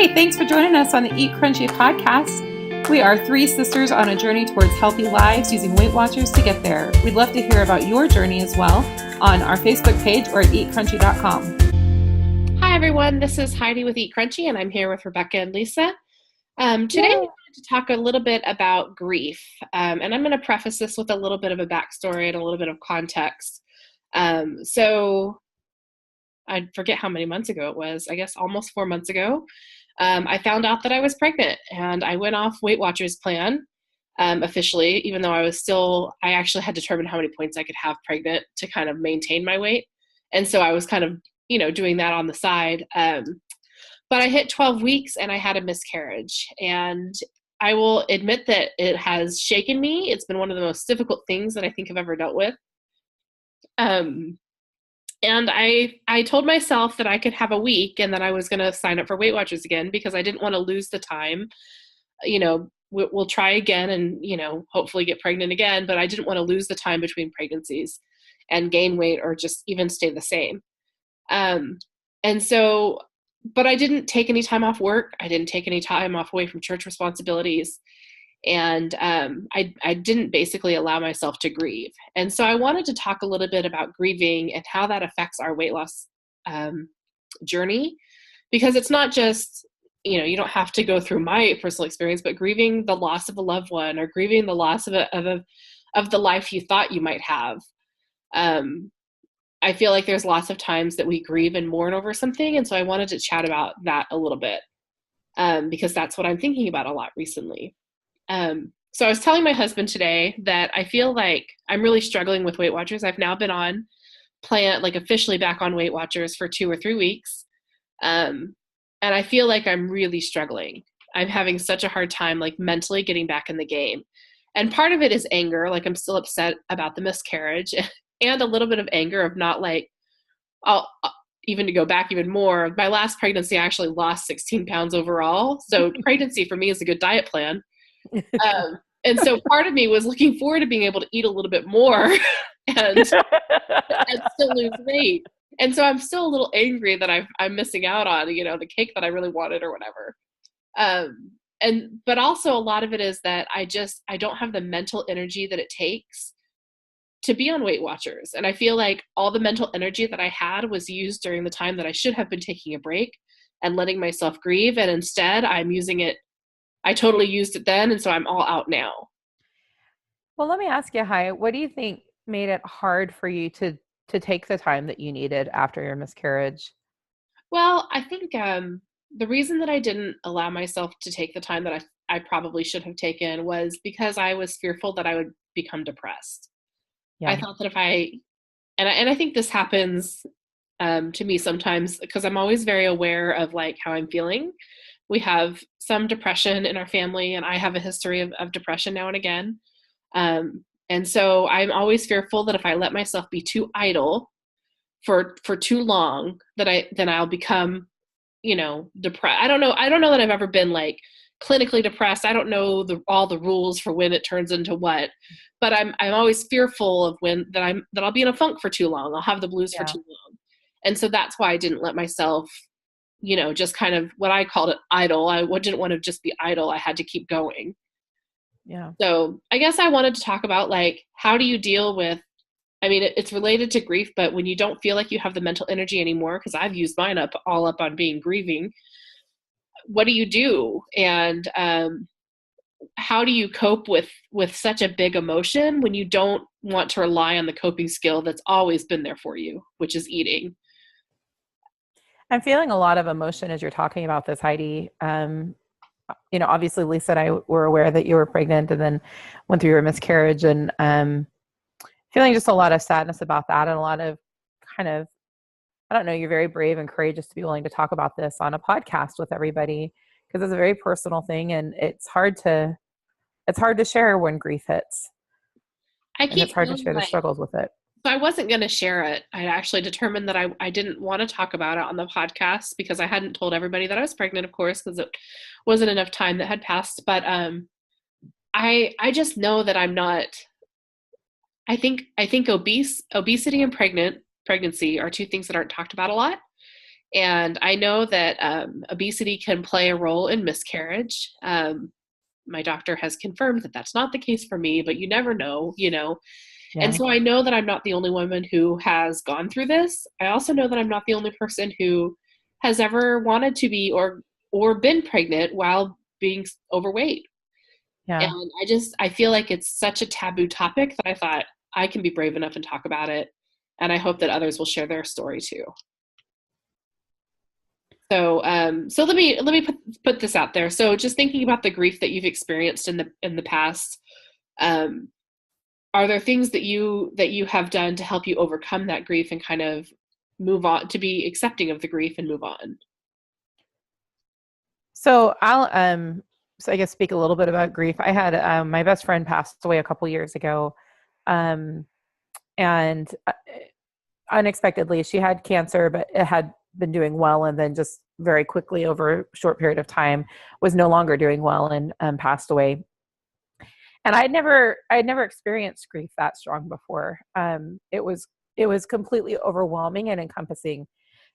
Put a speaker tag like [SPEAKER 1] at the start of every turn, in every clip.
[SPEAKER 1] Hey, thanks for joining us on the Eat Crunchy podcast. We are three sisters on a journey towards healthy lives using Weight Watchers to get there. We'd love to hear about your journey as well on our Facebook page or at eatcrunchy.com.
[SPEAKER 2] Hi, everyone. This is Heidi with Eat Crunchy, and I'm here with Rebecca and Lisa. Today, we wanted to talk a little bit about grief, and I'm going to preface this with a little bit of a backstory and a little bit of context. So I forget how many months ago it was, I guess almost 4 months ago, I found out that I was pregnant, and I went off Weight Watchers plan officially, even though I actually had determined how many points I could have pregnant to kind of maintain my weight. And so I was kind of, doing that on the side. But I hit 12 weeks and I had a miscarriage, and I will admit that it has shaken me. It's been one of the most difficult things that I think I've ever dealt with. And I told myself that I could have a week and that I was going to sign up for Weight Watchers again because I didn't want to lose the time. We'll try again and, hopefully get pregnant again, but I didn't want to lose the time between pregnancies and gain weight or just even stay the same. But I didn't take any time off work. I didn't take any time off away from church responsibilities. And I didn't basically allow myself to grieve. And so I wanted to talk a little bit about grieving and how that affects our weight loss journey, because it's not just, you don't have to go through my personal experience, but grieving the loss of a loved one or grieving the loss of the life you thought you might have. I feel like there's lots of times that we grieve and mourn over something. And so I wanted to chat about that a little bit because that's what I'm thinking about a lot recently. So I was telling my husband today that I feel like I'm really struggling with Weight Watchers. I've now been on officially back on Weight Watchers for 2 or 3 weeks. And I feel like I'm really struggling. I'm having such a hard time, mentally getting back in the game. And part of it is anger. I'm still upset about the miscarriage and a little bit of anger of not even to go back even more. My last pregnancy, I actually lost 16 pounds overall. So pregnancy for me is a good diet plan. And so part of me was looking forward to being able to eat a little bit more and still lose weight. And so I'm still a little angry that I'm missing out on, the cake that I really wanted or whatever. But also a lot of it is that I don't have the mental energy that it takes to be on Weight Watchers. And I feel like all the mental energy that I had was used during the time that I should have been taking a break and letting myself grieve. And instead I'm using it. I totally used it then, and so I'm all out now.
[SPEAKER 3] Well, let me ask you, Hi, what do you think made it hard for you to take the time that you needed after your miscarriage?
[SPEAKER 2] Well, I think the reason that I didn't allow myself to take the time that I probably should have taken was because I was fearful that I would become depressed. Yeah. I thought that and I think this happens to me sometimes because I'm always very aware of how I'm feeling. We have some depression in our family, and I have a history of depression now and again. And so I'm always fearful that if I let myself be too idle for too long, then I'll become, depressed. I don't know that I've ever been clinically depressed. I don't know all the rules for when it turns into what, but I'm always fearful of that I'll be in a funk for too long. I'll have the blues for too long. And so that's why I didn't let myself just kind of what I called it idle. I didn't want to just be idle. I had to keep going.
[SPEAKER 3] Yeah.
[SPEAKER 2] So I guess I wanted to talk about how do you deal with, it's related to grief, but when you don't feel like you have the mental energy anymore, because I've used mine all up on grieving, what do you do? And how do you cope with such a big emotion when you don't want to rely on the coping skill that's always been there for you, which is eating?
[SPEAKER 3] I'm feeling a lot of emotion as you're talking about this, Heidi. Obviously Lisa and I were aware that you were pregnant and then went through your miscarriage, and feeling just a lot of sadness about that, and a lot of I don't know, you're very brave and courageous to be willing to talk about this on a podcast with everybody, because it's a very personal thing, and it's hard to share when grief hits. It's hard to share the struggles with it.
[SPEAKER 2] So I wasn't going to share it. I actually determined that I didn't want to talk about it on the podcast because I hadn't told everybody that I was pregnant, of course, because it wasn't enough time that had passed. But I just know that I'm not. I think obesity and pregnancy are two things that aren't talked about a lot. And I know that obesity can play a role in miscarriage. My doctor has confirmed that that's not the case for me, but you never know, you know. And
[SPEAKER 3] Yeah.
[SPEAKER 2] so I know that I'm not the only woman who has gone through this. I also know that I'm not the only person who has ever wanted to be or been pregnant while being overweight.
[SPEAKER 3] Yeah.
[SPEAKER 2] And I feel like it's such a taboo topic that I thought I can be brave enough and talk about it. And I hope that others will share their story too. So let me put this out there. So just thinking about the grief that you've experienced in the past, um, are there things that you have done to help you overcome that grief and kind of move on, to be accepting of the grief and move on?
[SPEAKER 3] So I'll so I guess speak a little bit about grief. I had my best friend passed away a couple years ago, um, and unexpectedly she had cancer, but it had been doing well, and then just very quickly over a short period of time was no longer doing well and passed away. And I'd never experienced grief that strong before. It was completely overwhelming and encompassing.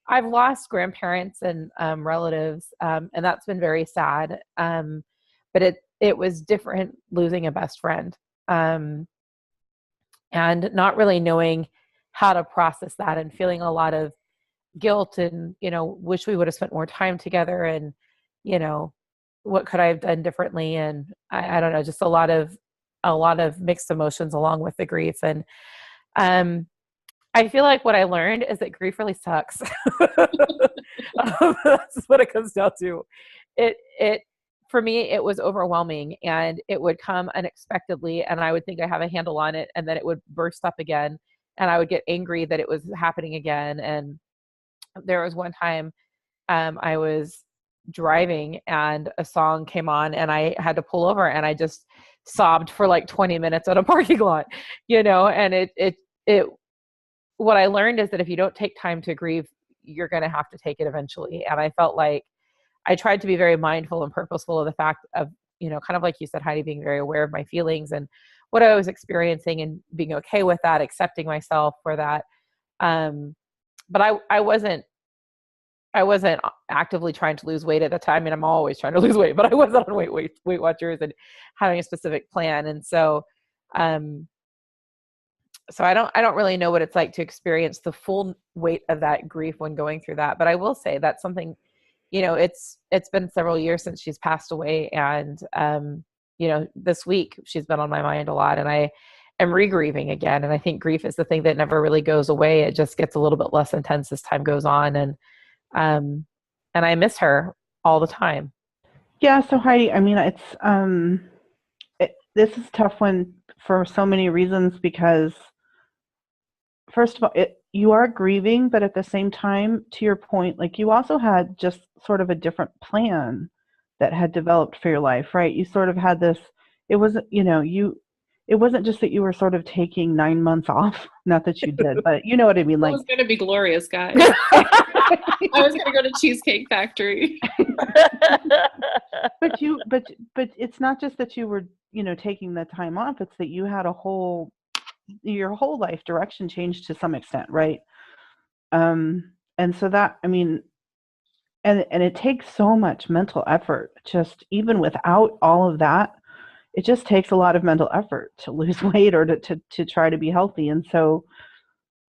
[SPEAKER 3] I've lost grandparents and relatives, and that's been very sad. But it was different losing a best friend, um, and not really knowing how to process that, and feeling a lot of guilt, and wish we would have spent more time together, and you know what could I have done differently, and I don't know, just a lot of mixed emotions along with the grief. And um, I feel like what I learned is that grief really sucks. That's what it comes down to. It for me, it was overwhelming, and it would come unexpectedly, and I would think I have a handle on it, and then it would burst up again, and I would get angry that it was happening again. And there was one time I was driving and a song came on, and I had to pull over, and I just sobbed for like 20 minutes at a parking lot, and it what I learned is that if you don't take time to grieve, you're going to have to take it eventually. And I felt like I tried to be very mindful and purposeful of the fact of, kind of like you said, Heidi, being very aware of my feelings and what I was experiencing, and being okay with that, accepting myself for that. But I wasn't actively trying to lose weight at the time. I mean, I'm always trying to lose weight, but I wasn't on Weight Watchers and having a specific plan. And um, so I don't really know what it's like to experience the full weight of that grief when going through that. But I will say that's something, it's been several years since she's passed away. And, this week she's been on my mind a lot, and I am re-grieving again. And I think grief is the thing that never really goes away. It just gets a little bit less intense as time goes on. Um, and I miss her all the time.
[SPEAKER 4] Yeah, so Heidi, I mean, this is a tough one for so many reasons, because first of all, you are grieving, but at the same time, to your point, like, you also had just sort of a different plan that had developed for your life, right? You sort of had this, it wasn't, it wasn't just that you were sort of taking 9 months off, not that you did, but you know what I mean?
[SPEAKER 2] It
[SPEAKER 4] Like,
[SPEAKER 2] was going to be glorious, guys. I was going to go to Cheesecake Factory.
[SPEAKER 4] but it's not just that you were, taking the time off. It's that you had your whole life direction changed to some extent, right? And so that, I mean, and it takes so much mental effort, just even without all of that. It just takes a lot of mental effort to lose weight or to try to be healthy. And so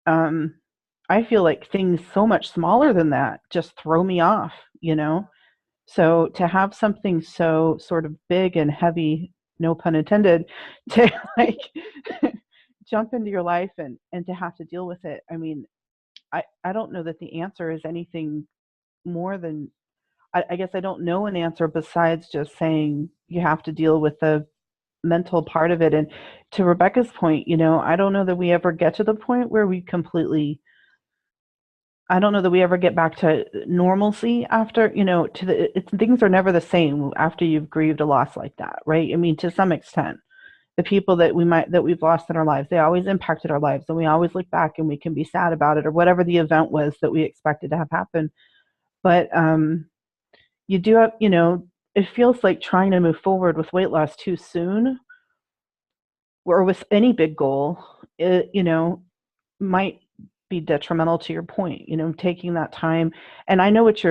[SPEAKER 4] I feel like things so much smaller than that just throw me off, So to have something so sort of big and heavy, no pun intended, to like jump into your life and to have to deal with it. I mean, I don't know that the answer is anything more than, I guess I don't know an answer besides just saying you have to deal with the mental part of it. And to Rebecca's point, I don't know that we ever get to the point where we completely, I don't know that we ever get back to normalcy after, things are never the same after you've grieved a loss like that, right? I mean, to some extent, the people that we've lost in our lives, they always impacted our lives, and we always look back and we can be sad about it, or whatever the event was that we expected to have happen. But you do have, it feels like trying to move forward with weight loss too soon, or with any big goal, it, might be detrimental to your point, taking that time. And I know what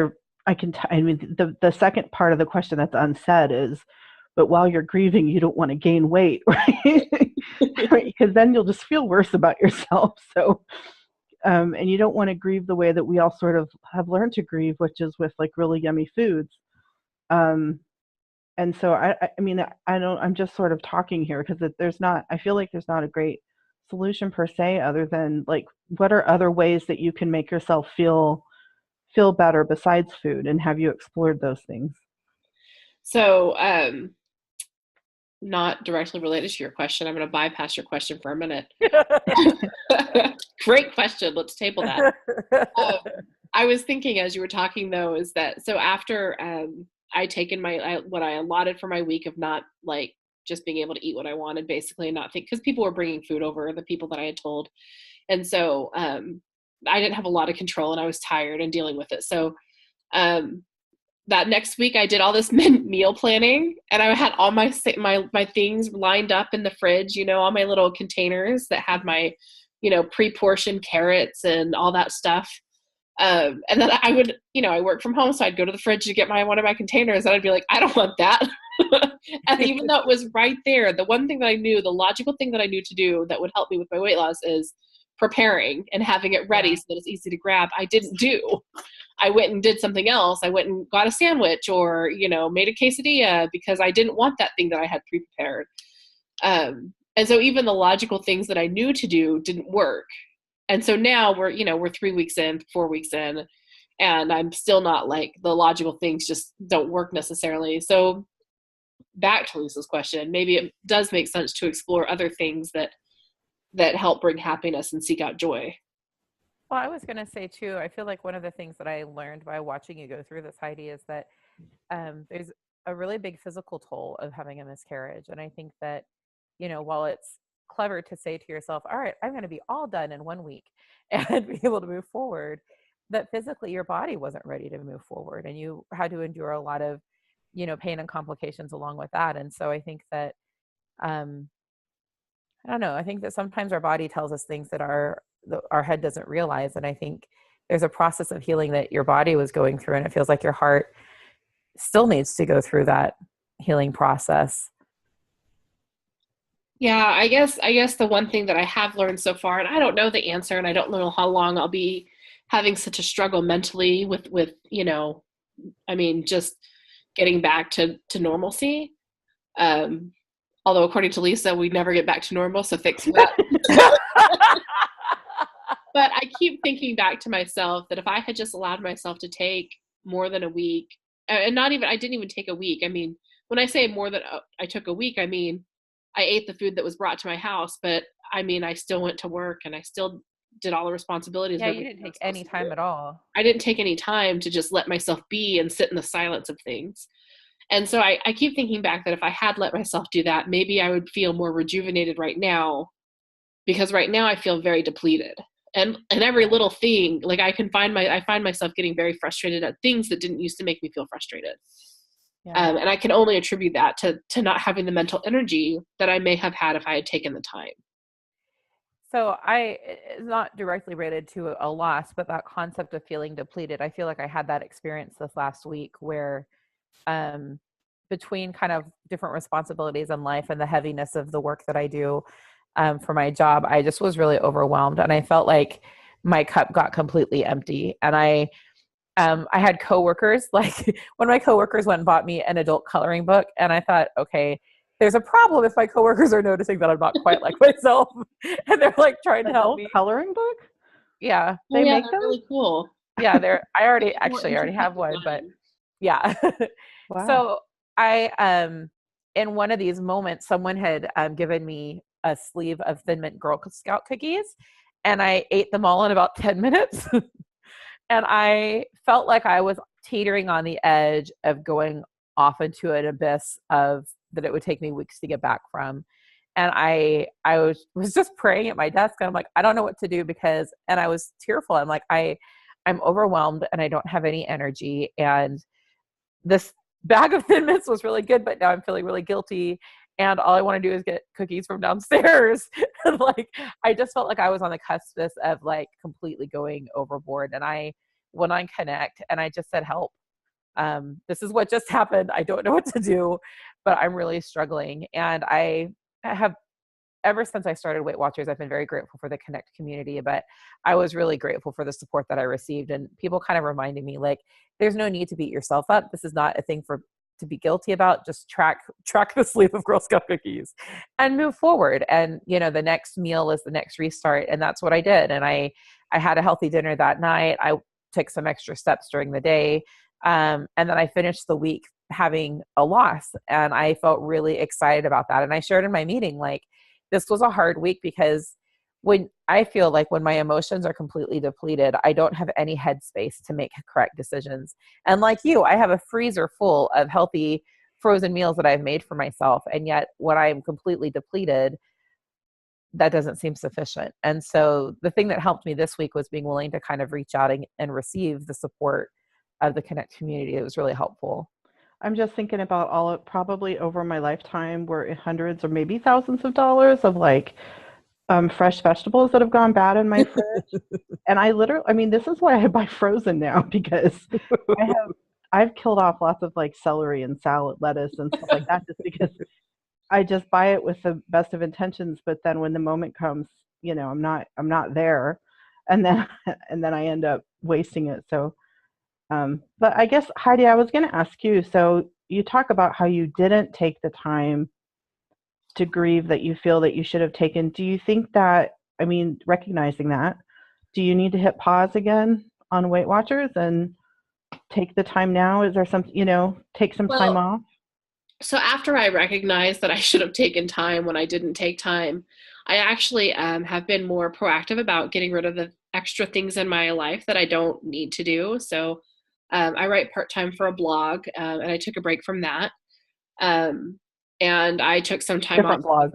[SPEAKER 4] I mean, the second part of the question that's unsaid is, but while you're grieving, you don't want to gain weight, right? Right? Because then you'll just feel worse about yourself. So, and you don't want to grieve the way that we all sort of have learned to grieve, which is with like really yummy foods. And so I mean, I'm just sort of talking here because I feel like there's not a great solution per se, other than like, what are other ways that you can make yourself feel better besides food, and have you explored those things?
[SPEAKER 2] So, not directly related to your question, I'm going to bypass your question for a minute. Great question. Let's table that. I was thinking as you were talking though, is that so after I taken what I allotted for my week of not like just being able to eat what I wanted, basically, and not think, because people were bringing food over, the people that I had told, and so I didn't have a lot of control, and I was tired and dealing with it. So that next week I did all this meal planning, and I had all my things lined up in the fridge, all my little containers that had my, pre-portioned carrots and all that stuff. And then I would, I work from home, so I'd go to the fridge to get one of my containers, and I'd be like, I don't want that. And even though it was right there, the one thing that I knew, the logical thing that I knew to do that would help me with my weight loss is preparing and having it ready so that it's easy to grab. I didn't do. I went and did something else. I went and got a sandwich or, made a quesadilla because I didn't want that thing that I had pre-prepared. And so even the logical things that I knew to do didn't work. And so now we're 3 weeks in, 4 weeks in, and I'm still not like, the logical things just don't work necessarily. So back to Lisa's question, maybe it does make sense to explore other things that help bring happiness and seek out joy.
[SPEAKER 3] Well, I was going to say too, I feel like one of the things that I learned by watching you go through this, Heidi, is that there's a really big physical toll of having a miscarriage. And I think that, while it's clever to say to yourself, all right, I'm going to be all done in 1 week and be able to move forward, that physically your body wasn't ready to move forward, and you had to endure a lot of, pain and complications along with that. And so I think that, I don't know, I think that sometimes our body tells us things that our head doesn't realize. And I think there's a process of healing that your body was going through, and it feels like your heart still needs to go through that healing process.
[SPEAKER 2] Yeah, I guess the one thing that I have learned so far, and I don't know the answer, and I don't know how long I'll be having such a struggle mentally with just getting back to normalcy. Although according to Lisa, we never get back to normal, so thanks for that. But I keep thinking back to myself that if I had just allowed myself to take more than a week, and I didn't even take a week. I mean, when I say more than I took a week, I mean, I ate the food that was brought to my house, but I mean, I still went to work and I still did all the responsibilities.
[SPEAKER 3] Yeah, you didn't take any time at all.
[SPEAKER 2] I didn't take any time to just let myself be and sit in the silence of things. And so I keep thinking back that if I had let myself do that, maybe I would feel more rejuvenated right now, because right now I feel very depleted. And every little thing, like I find myself getting very frustrated at things that didn't used to make me feel frustrated. Yeah. And I can only attribute that to not having the mental energy that I may have had if I had taken the time.
[SPEAKER 3] So it's not directly related to a loss, but that concept of feeling depleted, I feel like I had that experience this last week where between kind of different responsibilities in life and the heaviness of the work that I do for my job, I just was really overwhelmed, and I felt like my cup got completely empty. And I had coworkers, like one of my coworkers went and bought me an adult coloring book, and I thought, okay, there's a problem if my coworkers are noticing that I'm not quite like myself, and they're like trying to help me.
[SPEAKER 4] Coloring book?
[SPEAKER 3] Yeah, they make them
[SPEAKER 2] really cool.
[SPEAKER 3] Yeah, I already have one, but yeah. Wow. So I in one of these moments, someone had given me a sleeve of Thin Mint Girl Scout cookies, and I ate them all in about 10 minutes. And I felt like I was teetering on the edge of going off into an abyss of that it would take me weeks to get back from. And I was just praying at my desk, and I'm like, I don't know what to do and I was tearful. I'm like, I'm overwhelmed and I don't have any energy. And this bag of Thin Mints was really good, but now I'm feeling really guilty. and all I want to do is get cookies from downstairs. And like, I just felt like I was on the cusp of like completely going overboard. And I went on Connect and I just said, help. This is what just happened. I don't know what to do, but I'm really struggling. And I have, ever since I started Weight Watchers, I've been very grateful for the Connect community, but I was really grateful for the support that I received, and people kind of reminding me like, there's no need to beat yourself up. This is not a thing to be guilty about. Just track the sleep of Girl Scout cookies and move forward. And, you know, the next meal is the next restart. And that's what I did. And I had a healthy dinner that night. I took some extra steps during the day. And then I finished the week having a loss, and I felt really excited about that. And I shared in my meeting, like, this was a hard week because when I feel like when my emotions are completely depleted, I don't have any headspace to make correct decisions. And like you, I have a freezer full of healthy frozen meals that I've made for myself. And yet when I'm completely depleted, that doesn't seem sufficient. And so the thing that helped me this week was being willing to kind of reach out and receive the support of the Connect community. It was really helpful.
[SPEAKER 4] I'm just thinking about all of, probably over my lifetime, were hundreds or maybe thousands of dollars of like fresh vegetables that have gone bad in my fridge. And I mean, this is why I buy frozen now, because I've killed off lots of like celery and salad lettuce and stuff like that, just because I just buy it with the best of intentions. But then when the moment comes, you know, I'm not there, and then I end up wasting it. So. But I guess, Heidi, I was going to ask you, so you talk about how you didn't take the time to grieve that you feel that you should have taken. Do you think that, I mean, recognizing that, do you need to hit pause again on Weight Watchers and take the time now? Is there something, you know, take some time off?
[SPEAKER 2] So after I recognized that I should have taken time when I didn't take time, I actually have been more proactive about getting rid of the extra things in my life that I don't need to do. So I write part-time for a blog, and I took a break from that. And I took some time off.
[SPEAKER 3] Different blog.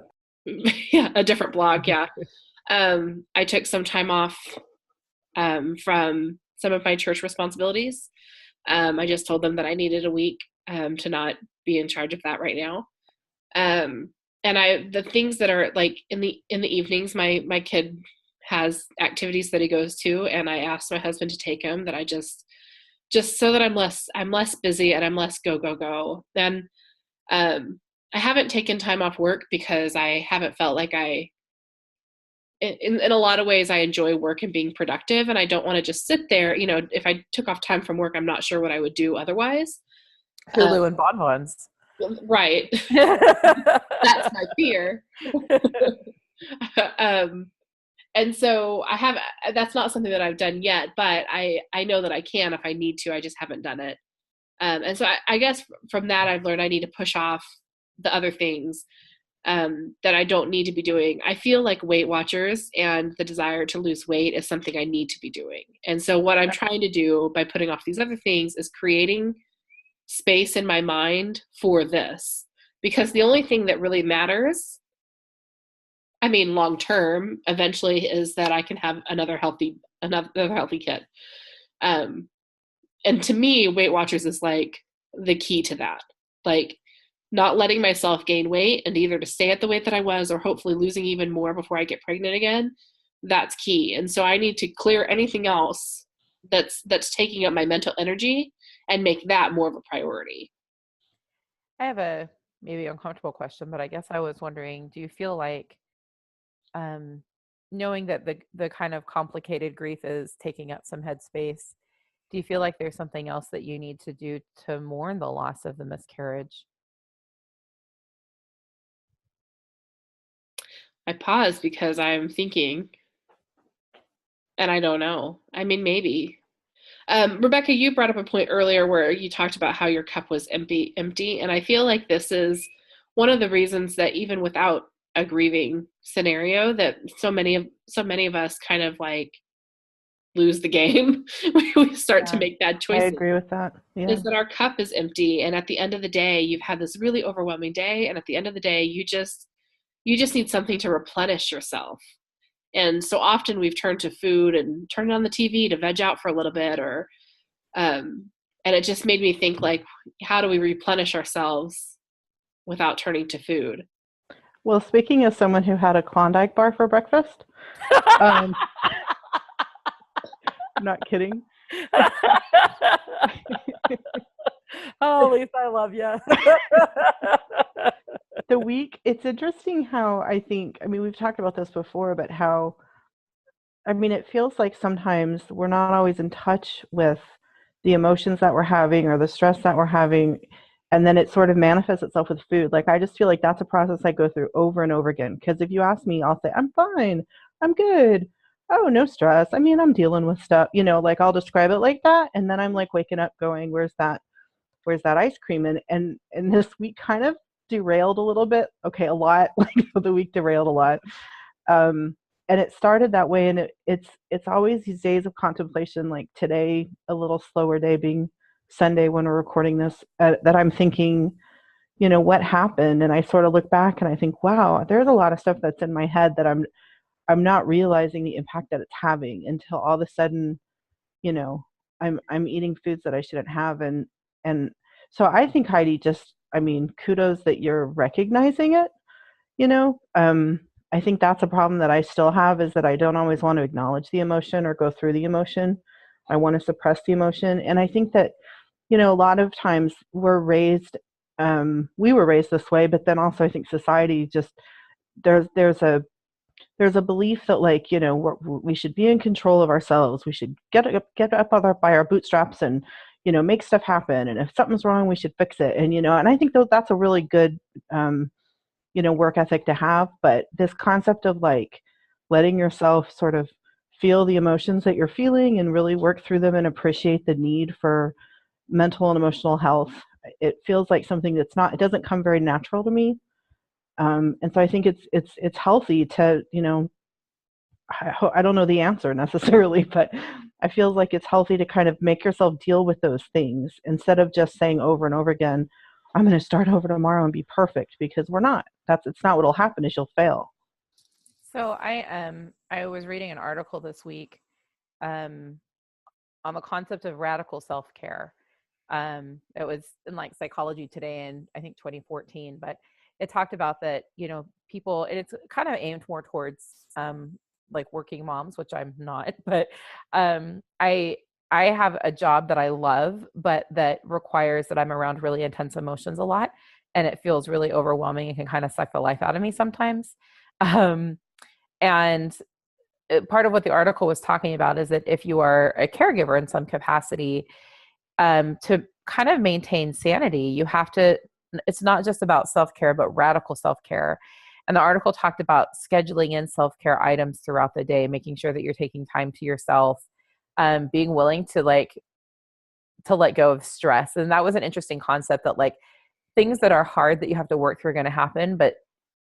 [SPEAKER 2] Yeah, a different blog, yeah. I took some time off from some of my church responsibilities. I just told them that I needed a week to not be in charge of that right now. And the things that are like in the evenings, my kid has activities that he goes to, and I asked my husband to take him, that I just so that I'm less busy and I'm less go. Then I haven't taken time off work because I haven't felt like in a lot of ways I enjoy work and being productive, and I don't want to just sit there. You know, if I took off time from work, I'm not sure what I would do otherwise.
[SPEAKER 3] Hulu and bonbons.
[SPEAKER 2] Right. That's my fear. And so that's not something that I've done yet, but I know that I can if I need to. I just haven't done it. And so I guess from that, I've learned I need to push off the other things that I don't need to be doing. I feel like Weight Watchers and the desire to lose weight is something I need to be doing. And so what I'm trying to do by putting off these other things is creating space in my mind for this, because the only thing that really matters, I mean, long term, eventually, is that I can have another healthy kid. And to me, Weight Watchers is like the key to that. Like, not letting myself gain weight, and either to stay at the weight that I was or hopefully losing even more before I get pregnant again. That's key. And so I need to clear anything else that's taking up my mental energy and make that more of a priority.
[SPEAKER 3] I have a maybe uncomfortable question, but I guess I was wondering, do you feel like knowing that the kind of complicated grief is taking up some headspace, do you feel like there's something else that you need to do to mourn the loss of the miscarriage?
[SPEAKER 2] I pause because I'm thinking, and I don't know. I mean, maybe. Rebecca, you brought up a point earlier where you talked about how your cup was empty. And I feel like this is one of the reasons that even without a grieving scenario, that so many of us kind of like lose the game. We start to make bad choices.
[SPEAKER 4] I agree with that. Yeah.
[SPEAKER 2] Is that our cup is empty, and at the end of the day, you've had this really overwhelming day, and at the end of the day, you just need something to replenish yourself. And so often we've turned to food and turned on the TV to veg out for a little bit, or and it just made me think, like, how do we replenish ourselves without turning to food?
[SPEAKER 4] Well, speaking as someone who had a Klondike bar for breakfast, um, I'm not kidding.
[SPEAKER 3] Oh, Lisa, I love you.
[SPEAKER 4] The week, it's interesting how I mean, we've talked about this before, but how, I mean, it feels like sometimes we're not always in touch with the emotions that we're having or the stress that we're having. And then it sort of manifests itself with food. Like, I just feel like that's a process I go through over and over again. Because if you ask me, I'll say, I'm fine. I'm good. Oh, no stress. I mean, I'm dealing with stuff, like I'll describe it like that. And then I'm like waking up going, where's that ice cream? And this week kind of derailed a little bit. Okay, a lot. Like the week derailed a lot. Um, and it started that way, and it's always these days of contemplation, like today, a little slower day being Sunday when we're recording this, that I'm thinking, what happened? And I sort of look back and I think, wow, there's a lot of stuff that's in my head that I'm not realizing the impact that it's having until all of a sudden, you know, I'm eating foods that I shouldn't have. And so I think, Heidi, just, I mean, kudos that you're recognizing it, you know. I think that's a problem that I still have, is that I don't always want to acknowledge the emotion or go through the emotion. I want to suppress the emotion. And I think that, a lot of times we were raised this way, but then also I think society just, there's a belief that, like, we should be in control of ourselves. We should get up by our bootstraps and, make stuff happen. And if something's wrong, we should fix it. And I think that's a really good, work ethic to have. But this concept of, like, letting yourself sort of feel the emotions that you're feeling and really work through them and appreciate the need for mental and emotional health, it feels like something it doesn't come very natural to me. And so I think it's healthy to, I don't know the answer necessarily, but I feel like it's healthy to kind of make yourself deal with those things instead of just saying over and over again, I'm going to start over tomorrow and be perfect, because we're not. It's not what'll happen, is you'll fail.
[SPEAKER 3] So I was reading an article this week on the concept of radical self-care. It was in like Psychology Today in, I think, 2014, but it talked about that, people, and it's kind of aimed more towards like working moms, which I'm not, but I have a job that I love, but that requires that I'm around really intense emotions a lot, and it feels really overwhelming and can kind of suck the life out of me sometimes. And part of what the article was talking about is that if you are a caregiver in some capacity, to kind of maintain sanity, you have to, it's not just about self-care, but radical self-care. And the article talked about scheduling in self-care items throughout the day, making sure that you're taking time to yourself, being willing to let go of stress. And that was an interesting concept, that like things that are hard that you have to work through are going to happen, but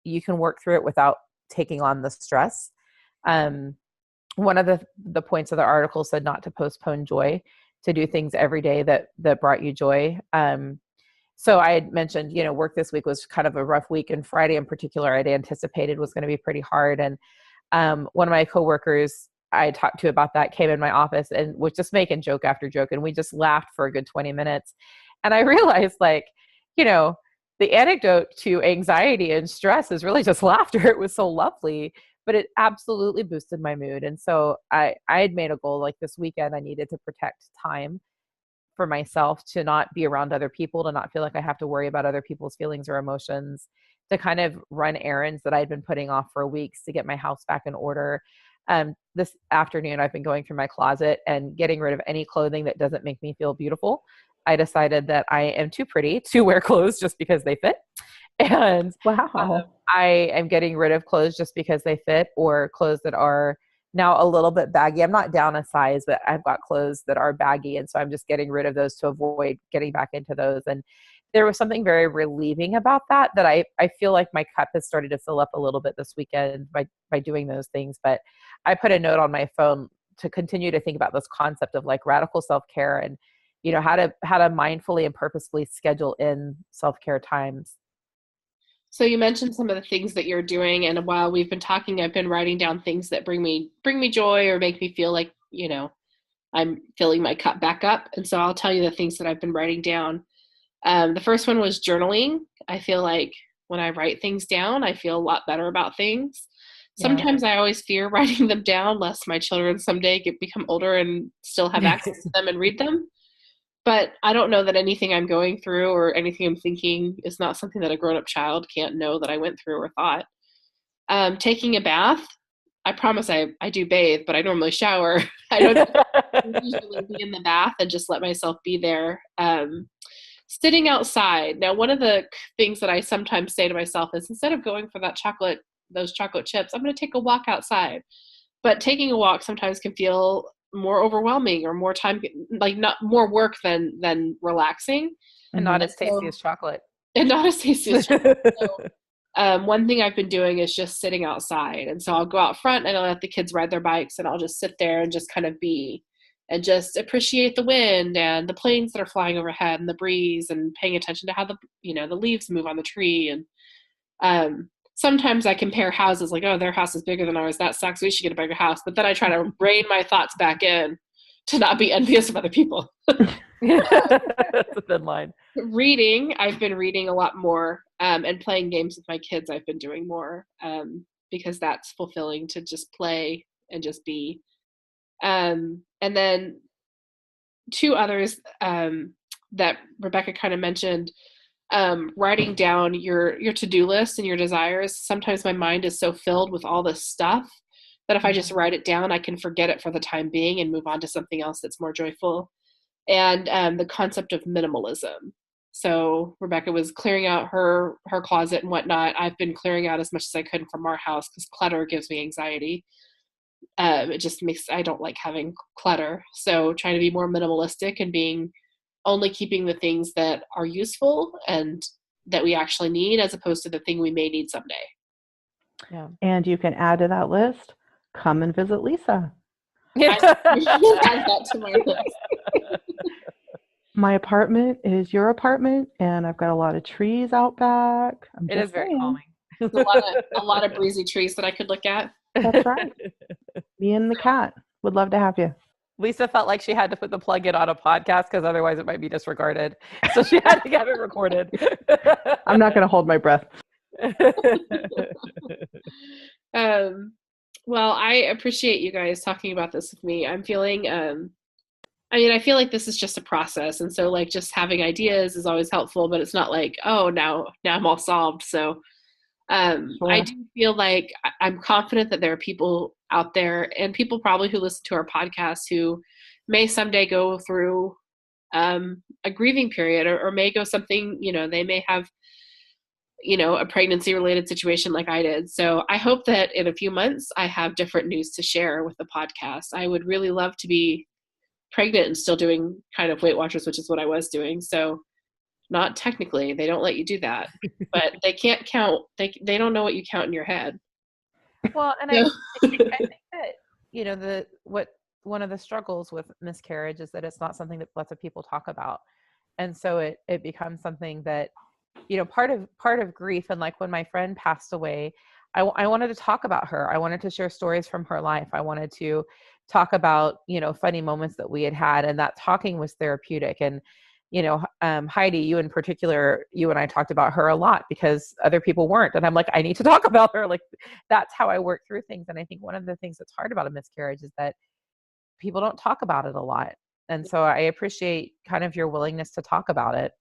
[SPEAKER 3] you can work through it without taking on the stress. One of the points of the article said not to postpone joy, to do things every day that brought you joy. So I had mentioned, work this week was kind of a rough week, and Friday in particular, I'd anticipated was going to be pretty hard. And one of my coworkers I talked to about that came in my office and was just making joke after joke, and we just laughed for a good 20 minutes. And I realized, like, the antidote to anxiety and stress is really just laughter. It was so lovely, but it absolutely boosted my mood. And so I had made a goal, like this weekend, I needed to protect time for myself, to not be around other people, to not feel like I have to worry about other people's feelings or emotions, to kind of run errands that I'd been putting off for weeks, to get my house back in order. This afternoon, I've been going through my closet and getting rid of any clothing that doesn't make me feel beautiful. I decided that I am too pretty to wear clothes just because they fit. And
[SPEAKER 4] Wow.
[SPEAKER 3] I am getting rid of clothes just because they fit, or clothes that are now a little bit baggy. I'm not down a size, but I've got clothes that are baggy. And so I'm just getting rid of those to avoid getting back into those. And there was something very relieving about that I feel like my cup has started to fill up a little bit this weekend by doing those things. But I put a note on my phone to continue to think about this concept of like radical self-care, and, how to mindfully and purposefully schedule in self-care times.
[SPEAKER 2] So you mentioned some of the things that you're doing, and while we've been talking, I've been writing down things that bring me joy or make me feel like, I'm filling my cup back up. And so I'll tell you the things that I've been writing down. The first one was journaling. I feel like when I write things down, I feel a lot better about things.
[SPEAKER 3] Yeah.
[SPEAKER 2] Sometimes I always fear writing them down, lest my children someday become older and still have access to them and read them. But I don't know that anything I'm going through or anything I'm thinking is not something that a grown-up child can't know that I went through or thought. Taking a bath, I promise I do bathe, but I normally shower. I don't usually be in the bath and just let myself be there. Sitting outside. Now, one of the things that I sometimes say to myself is, instead of going for those chocolate chips, I'm going to take a walk outside. But taking a walk sometimes can feel more overwhelming or more time, like not more work than relaxing.
[SPEAKER 3] And not as tasty as chocolate.
[SPEAKER 2] And not as tasty as chocolate. So, one thing I've been doing is just sitting outside. And so I'll go out front and I'll let the kids ride their bikes, and I'll just sit there and just kind of be and just appreciate the wind and the planes that are flying overhead and the breeze, and paying attention to how the leaves move on the tree. And sometimes I compare houses, like, oh, their house is bigger than ours. That sucks. We should get a bigger house. But then I try to rein my thoughts back in to not be envious of other people.
[SPEAKER 3] That's a thin line.
[SPEAKER 2] Reading, I've been reading a lot more, and playing games with my kids I've been doing more, because that's fulfilling to just play and just be. And then two others that Rebecca kind of mentioned, writing down your to-do list and your desires. Sometimes my mind is so filled with all this stuff that if I just write it down, I can forget it for the time being and move on to something else that's more joyful. And the concept of minimalism. So Rebecca was clearing out her closet and whatnot. I've been clearing out as much as I could from our house because clutter gives me anxiety. It just I don't like having clutter. So trying to be more minimalistic and only keeping the things that are useful and that we actually need, as opposed to the thing we may need someday.
[SPEAKER 3] Yeah.
[SPEAKER 4] And you can add to that list, come and visit Lisa.
[SPEAKER 2] Add that to my list.
[SPEAKER 4] My apartment is your apartment, and I've got a lot of trees out back.
[SPEAKER 3] It is very calming.
[SPEAKER 2] a lot of breezy trees that I could look at.
[SPEAKER 4] That's right. Me and the cat would love to have you.
[SPEAKER 3] Lisa felt like she had to put the plug in on a podcast because otherwise it might be disregarded. So she had to get it recorded.
[SPEAKER 4] I'm not going to hold my breath.
[SPEAKER 2] Well, I appreciate you guys talking about this with me. I'm feeling, I feel like this is just a process. And so like just having ideas is always helpful, but it's not like, oh, now I'm all solved. So I do feel like I'm confident that there are people out there, and people probably who listen to our podcast, who may someday go through a grieving period, or may go something, they may have, a pregnancy related situation like I did. So I hope that in a few months I have different news to share with the podcast. I would really love to be pregnant and still doing kind of Weight Watchers, which is what I was doing. So not technically, they don't let you do that, but they can't count. They don't know what you count in your head.
[SPEAKER 3] Well, and I think that, one of the struggles with miscarriage is that it's not something that lots of people talk about. And so it becomes something that, part of grief. And like when my friend passed away, I wanted to talk about her. I wanted to share stories from her life. I wanted to talk about, funny moments that we had, and that talking was therapeutic. And, Heidi, you in particular, you and I talked about her a lot because other people weren't. And I'm like, I need to talk about her. Like, that's how I work through things. And I think one of the things that's hard about a miscarriage is that people don't talk about it a lot. And so I appreciate kind of your willingness to talk about it.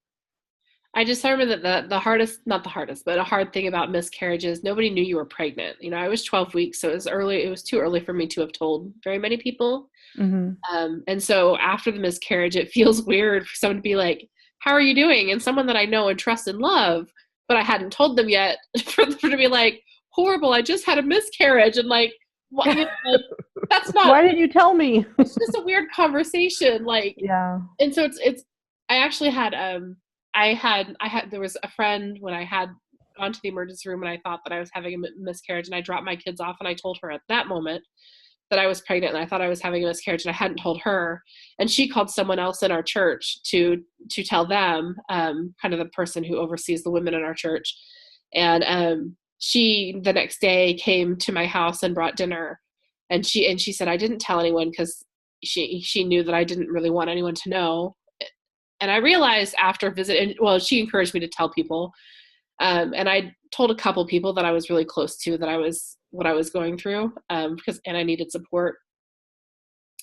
[SPEAKER 2] I just remember that the hardest, not the hardest, but a hard thing about miscarriages, nobody knew you were pregnant. I was 12 weeks, so it was too early for me to have told very many people.
[SPEAKER 4] Mm-hmm.
[SPEAKER 2] And so after the miscarriage, it feels weird for someone to be like, how are you doing? And someone that I know and trust and love, but I hadn't told them yet, for them to be like, horrible, I just had a miscarriage. And like, that's not.
[SPEAKER 4] Why didn't you tell me?
[SPEAKER 2] It's just a weird conversation. Like,
[SPEAKER 4] yeah.
[SPEAKER 2] And so I actually had, there was a friend when I had gone to the emergency room and I thought that I was having a miscarriage, and I dropped my kids off and I told her at that moment that I was pregnant and I thought I was having a miscarriage, and I hadn't told her. And she called someone else in our church to tell them, kind of the person who oversees the women in our church. And she, the next day, came to my house and brought dinner. And she said, I didn't tell anyone because she knew that I didn't really want anyone to know. And I realized after visiting, well, she encouraged me to tell people. And I told a couple people that I was really close to what I was going through, and I needed support.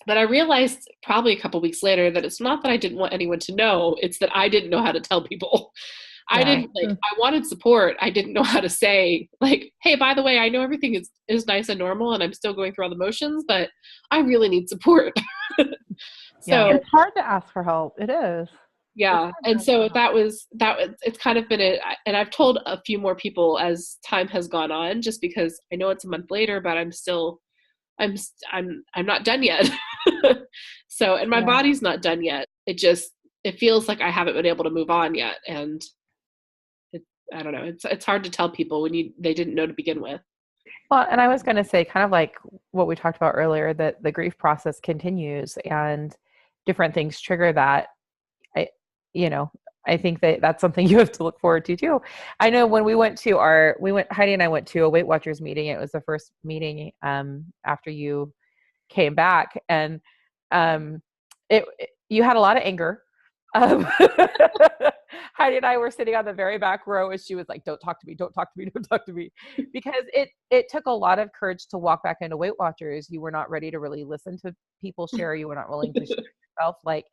[SPEAKER 2] But I realized probably a couple weeks later that it's not that I didn't want anyone to know, it's that I didn't know how to tell people. I didn't I wanted support. I didn't know how to say, like, hey, by the way, I know everything is nice and normal and I'm still going through all the motions, but I really need support. So
[SPEAKER 4] it's hard to ask for help. It is.
[SPEAKER 2] Yeah. And so it's kind of been and I've told a few more people as time has gone on, just because I know it's a month later, but I'm not done yet. So, and my body's not done yet. It feels like I haven't been able to move on yet. And I don't know. It's hard to tell people when they didn't know to begin with.
[SPEAKER 3] Well, and I was going to say, kind of like what we talked about earlier, that the grief process continues and different things trigger that. I think that's something you have to look forward to too. I know when Heidi and I went to a Weight Watchers meeting. It was the first meeting after you came back, and you had a lot of anger. Heidi and I were sitting on the very back row, and she was like, "Don't talk to me, don't talk to me, don't talk to me," because it took a lot of courage to walk back into Weight Watchers. You were not ready to really listen to people share. You were not willing to share yourself, like.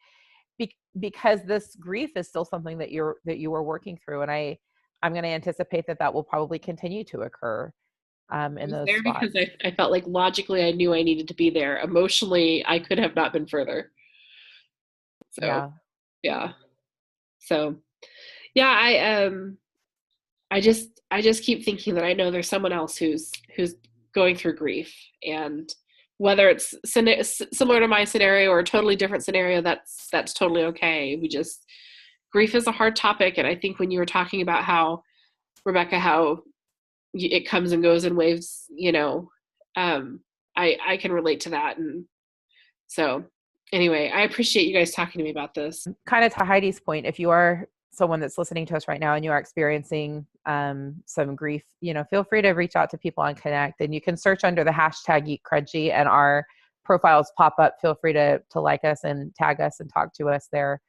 [SPEAKER 3] Because this grief is still something that you were working through, and I'm going to anticipate that will probably continue to occur in those
[SPEAKER 2] there
[SPEAKER 3] spots.
[SPEAKER 2] Because I felt like logically I knew I needed to be there. Emotionally, I could have not been further. So yeah. So yeah, I just keep thinking that I know there's someone else who's going through grief, and whether it's similar to my scenario or a totally different scenario, that's totally okay. Grief is a hard topic. And I think when you were talking about how, Rebecca, how it comes and goes in waves, I can relate to that. And so anyway, I appreciate you guys talking to me about this.
[SPEAKER 3] Kind of to Heidi's point, if you are someone that's listening to us right now and you are experiencing some grief, feel free to reach out to people on Connect, and you can search under the hashtag Eat Crunchy, and our profiles pop up. Feel free to like us and tag us and talk to us there.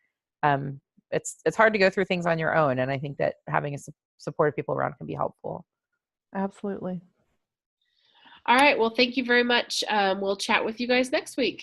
[SPEAKER 3] It's hard to go through things on your own, and I think that having a supportive people around can be helpful.
[SPEAKER 4] Absolutely.
[SPEAKER 2] All right. Well, thank you very much. We'll chat with you guys next week.